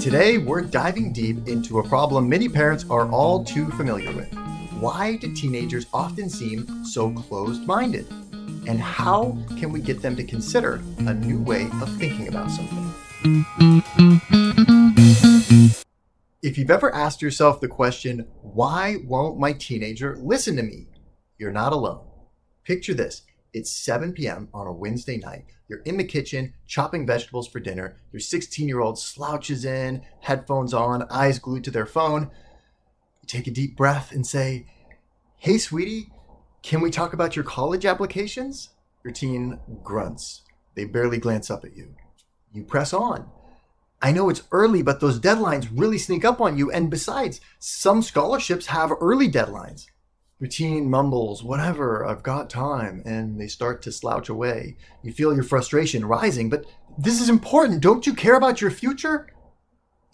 Today, we're diving deep into a problem many parents are all too familiar with. Why do teenagers often seem so closed-minded? And how can we get them to consider a new way of thinking about something? If you've ever asked yourself the question, why won't my teenager listen to me? You're not alone. Picture this. It's 7 p.m. on a Wednesday night. You're in the kitchen chopping vegetables for dinner. Your 16-year-old slouches in, headphones on, eyes glued to their phone. You take a deep breath and say, "Hey, sweetie, can we talk about your college applications?" Your teen grunts. They barely glance up at you. You press on. "I know it's early, but those deadlines really sneak up on you. And besides, some scholarships have early deadlines." Your teen mumbles, "Whatever, I've got time," and they start to slouch away. You feel your frustration rising, "But this is important. Don't you care about your future?"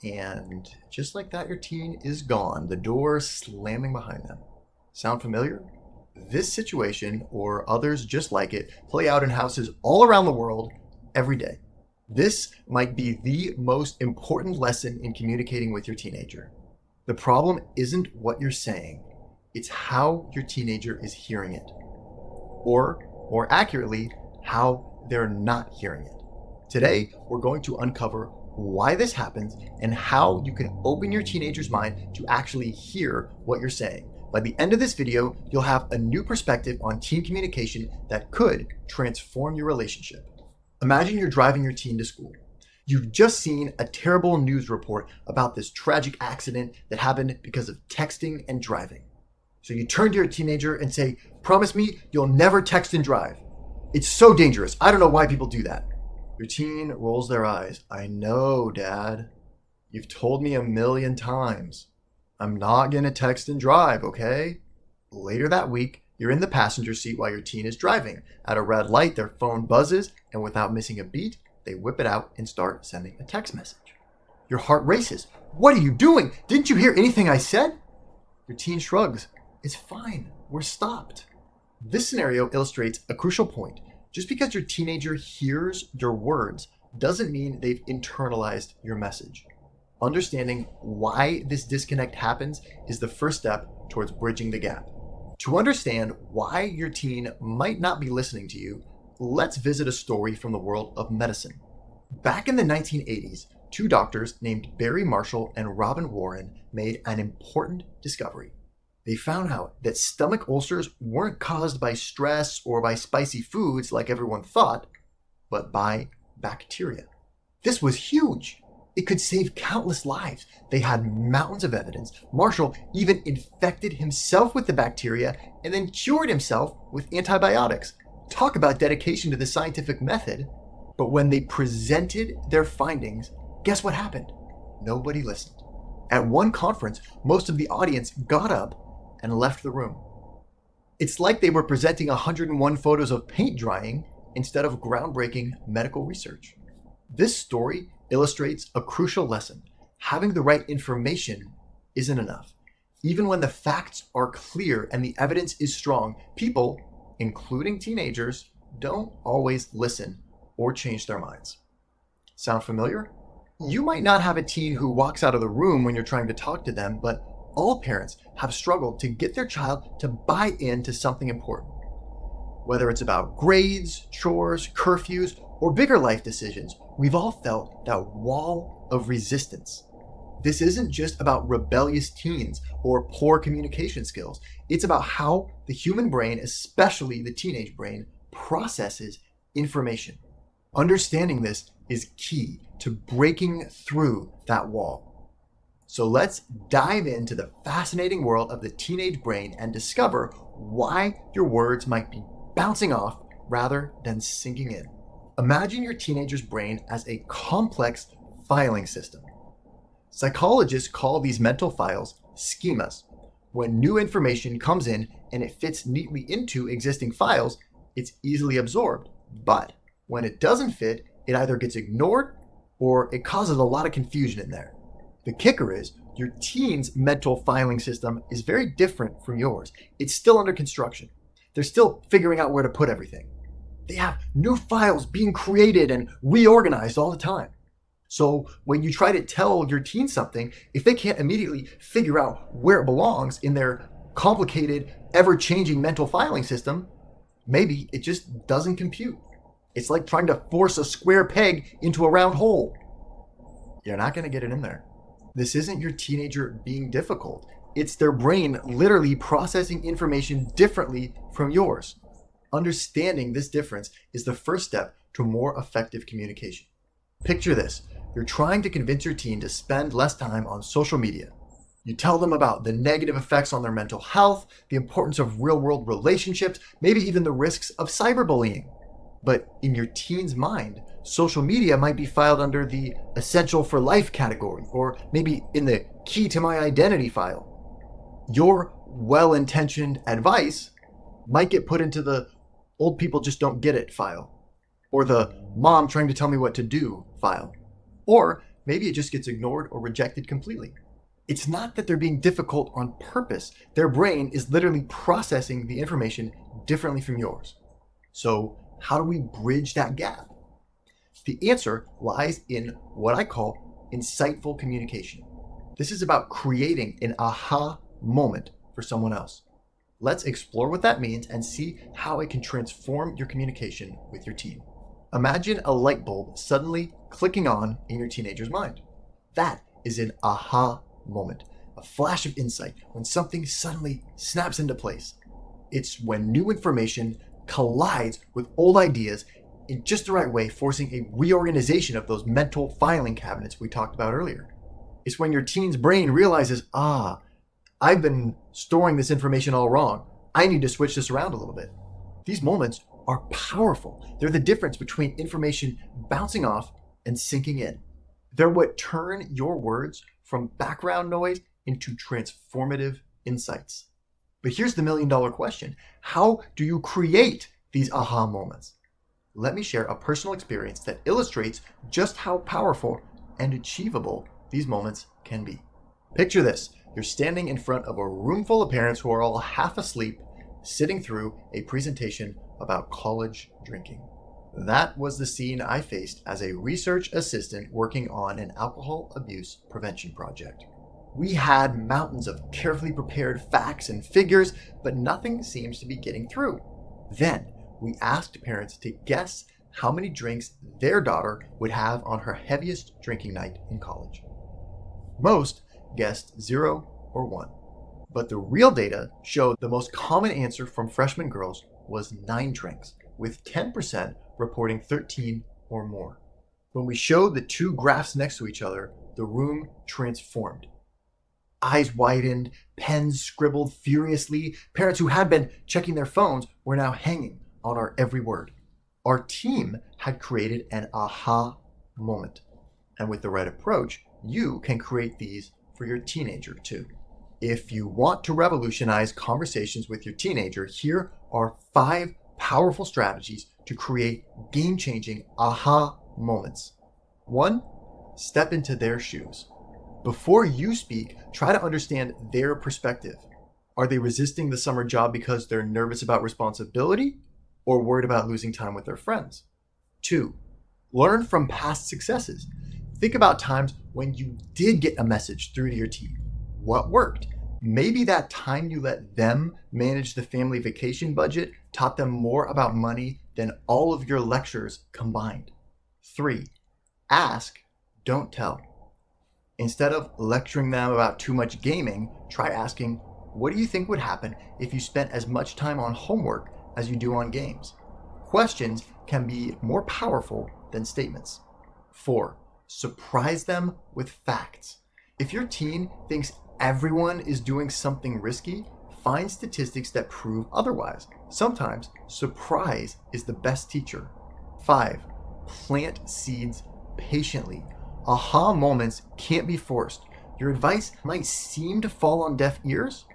And just like that, your teen is gone, the door slamming behind them. Sound familiar? This situation, or others just like it, play out in houses all around the world every day. This might be the most important lesson in communicating with your teenager. The problem isn't what you're saying. It's how your teenager is hearing it. Or, more accurately, how they're not hearing it. Today, we're going to uncover why this happens and how you can open your teenager's mind to actually hear what you're saying. By the end of this video, you'll have a new perspective on teen communication that could transform your relationship. Imagine you're driving your teen to school. You've just seen a terrible news report about this tragic accident that happened because of texting and driving. So you turn to your teenager and say, "Promise me you'll never text and drive. It's so dangerous. I don't know why people do that." Your teen rolls their eyes. "I know, Dad. You've told me 1,000,000 times. I'm not going to text and drive, okay?" Later that week, you're in the passenger seat while your teen is driving. At a red light, their phone buzzes, and without missing a beat, they whip it out and start sending a text message. Your heart races. "What are you doing? Didn't you hear anything I said?" Your teen shrugs. "It's fine. We're stopped." This scenario illustrates a crucial point. Just because your teenager hears your words doesn't mean they've internalized your message. Understanding why this disconnect happens is the first step towards bridging the gap. To understand why your teen might not be listening to you, let's visit a story from the world of medicine. Back in the 1980s, two doctors named Barry Marshall and Robin Warren made an important discovery. They found out that stomach ulcers weren't caused by stress or by spicy foods like everyone thought, but by bacteria. This was huge. It could save countless lives. They had mountains of evidence. Marshall even infected himself with the bacteria and then cured himself with antibiotics. Talk about dedication to the scientific method. But when they presented their findings, guess what happened? Nobody listened. At one conference, most of the audience got up and left the room. It's like they were presenting 101 photos of paint drying instead of groundbreaking medical research. This story illustrates a crucial lesson. Having the right information isn't enough. Even when the facts are clear and the evidence is strong, people, including teenagers, don't always listen or change their minds. Sound familiar? You might not have a teen who walks out of the room when you're trying to talk to them, but all parents have struggled to get their child to buy into something important. Whether it's about grades, chores, curfews, or bigger life decisions, we've all felt that wall of resistance. This isn't just about rebellious teens or poor communication skills. It's about how the human brain, especially the teenage brain, processes information. Understanding this is key to breaking through that wall. So let's dive into the fascinating world of the teenage brain and discover why your words might be bouncing off rather than sinking in. Imagine your teenager's brain as a complex filing system. Psychologists call these mental files schemas. When new information comes in and it fits neatly into existing files, it's easily absorbed. But when it doesn't fit, it either gets ignored or it causes a lot of confusion in there. The kicker is your teen's mental filing system is very different from yours. It's still under construction. They're still figuring out where to put everything. They have new files being created and reorganized all the time. So when you try to tell your teen something, if they can't immediately figure out where it belongs in their complicated, ever-changing mental filing system, maybe it just doesn't compute. It's like trying to force a square peg into a round hole. You're not going to get it in there. This isn't your teenager being difficult. It's their brain literally processing information differently from yours. Understanding this difference is the first step to more effective communication. Picture this. You're trying to convince your teen to spend less time on social media. You tell them about the negative effects on their mental health, the importance of real-world relationships, maybe even the risks of cyberbullying. But in your teen's mind, social media might be filed under the essential for life category, or maybe in the key to my identity file. Your well-intentioned advice might get put into the old people just don't get it file, or the mom trying to tell me what to do file, or maybe it just gets ignored or rejected completely. It's not that they're being difficult on purpose. Their brain is literally processing the information differently from yours. So how do we bridge that gap? The answer lies in what I call insightful communication. This is about creating an aha moment for someone else. Let's explore what that means and see how it can transform your communication with your teen. Imagine a light bulb suddenly clicking on in your teenager's mind. That is an aha moment, a flash of insight when something suddenly snaps into place. It's when new information collides with old ideas in just the right way, forcing a reorganization of those mental filing cabinets we talked about earlier. It's when your teen's brain realizes, I've been storing this information all wrong. I need to switch this around a little bit. These moments are powerful. They're the difference between information bouncing off and sinking in. They're what turn your words from background noise into transformative insights. But here's the million-dollar question. How do you create these aha moments? Let me share a personal experience that illustrates just how powerful and achievable these moments can be. Picture this. You're standing in front of a room full of parents who are all half asleep, sitting through a presentation about college drinking. That was the scene I faced as a research assistant working on an alcohol abuse prevention project. We had mountains of carefully prepared facts and figures, but nothing seems to be getting through. Then we asked parents to guess how many drinks their daughter would have on her heaviest drinking night in college. Most guessed 0 or 1. But the real data showed the most common answer from freshman girls was 9 drinks, with 10% reporting 13 or more. When we showed the two graphs next to each other, the room transformed. Eyes widened, pens scribbled furiously. Parents who had been checking their phones were now hanging on our every word. Our team had created an aha moment. And with the right approach, you can create these for your teenager too. If you want to revolutionize conversations with your teenager, here are 5 powerful strategies to create game-changing aha moments. 1, step into their shoes. Before you speak, try to understand their perspective. Are they resisting the summer job because they're nervous about responsibility or worried about losing time with their friends? 2, learn from past successes. Think about times when you did get a message through to your team. What worked? Maybe that time you let them manage the family vacation budget taught them more about money than all of your lectures combined. 3, ask, don't tell. Instead of lecturing them about too much gaming, try asking, what do you think would happen if you spent as much time on homework as you do on games? Questions can be more powerful than statements. 4, surprise them with facts. If your teen thinks everyone is doing something risky, find statistics that prove otherwise. Sometimes surprise is the best teacher. 5, plant seeds patiently. Aha moments can't be forced. Your advice might seem to fall on deaf ears,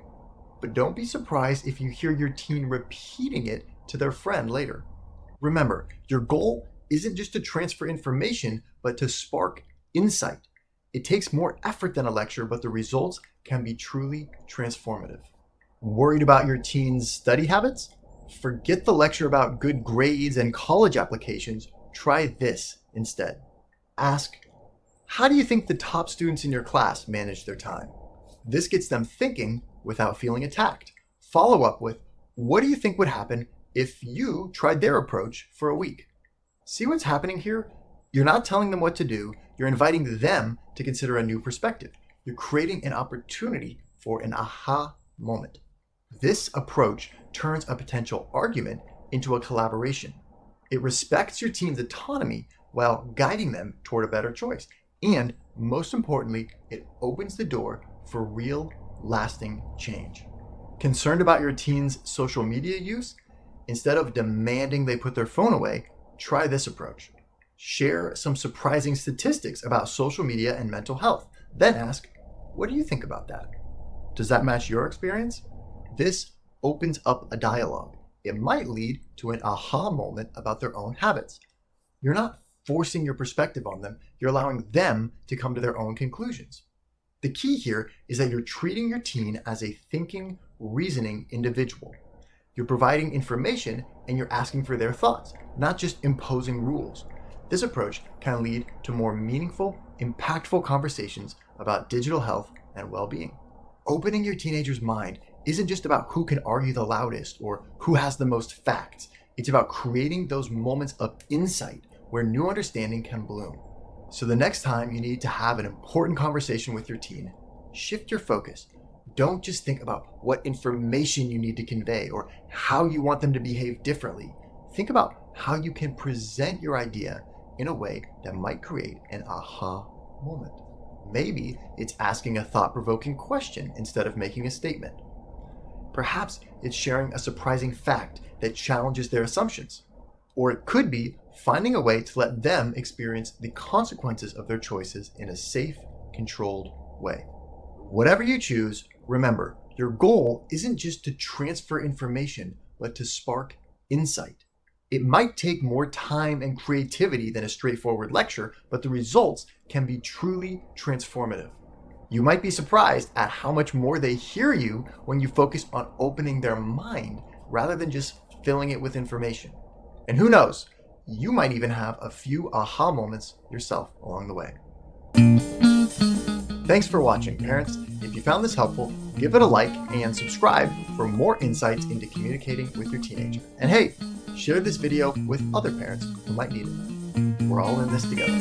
but don't be surprised if you hear your teen repeating it to their friend later. Remember, your goal isn't just to transfer information, but to spark insight. It takes more effort than a lecture, but the results can be truly transformative. Worried about your teen's study habits? Forget the lecture about good grades and college applications. Try this instead. Ask, How do you think the top students in your class manage their time? This gets them thinking without feeling attacked. Follow up with, what do you think would happen if you tried their approach for a week? See what's happening here? You're not telling them what to do. You're inviting them to consider a new perspective. You're creating an opportunity for an aha moment. This approach turns a potential argument into a collaboration. It respects your team's autonomy while guiding them toward a better choice. And most importantly, it opens the door for real, lasting change. Concerned about your teen's social media use? Instead of demanding they put their phone away, try this approach. Share some surprising statistics about social media and mental health. Then ask, what do you think about that? Does that match your experience? This opens up a dialogue. It might lead to an aha moment about their own habits. You're not forcing your perspective on them. You're allowing them to come to their own conclusions. The key here is that you're treating your teen as a thinking, reasoning individual. You're providing information and you're asking for their thoughts, not just imposing rules. This approach can lead to more meaningful, impactful conversations about digital health and well-being. Opening your teenager's mind isn't just about who can argue the loudest or who has the most facts. It's about creating those moments of insight where new understanding can bloom. So the next time you need to have an important conversation with your teen, shift your focus. Don't just think about what information you need to convey or how you want them to behave differently. Think about how you can present your idea in a way that might create an aha moment. Maybe it's asking a thought-provoking question instead of making a statement. Perhaps it's sharing a surprising fact that challenges their assumptions. Or it could be finding a way to let them experience the consequences of their choices in a safe, controlled way. Whatever you choose, remember, your goal isn't just to transfer information, but to spark insight. It might take more time and creativity than a straightforward lecture, but the results can be truly transformative. You might be surprised at how much more they hear you when you focus on opening their mind rather than just filling it with information. And who knows, you might even have a few aha moments yourself along the way. Thanks for watching, parents. If you found this helpful, give it a like and subscribe for more insights into communicating with your teenager. And hey, share this video with other parents who might need it. We're all in this together.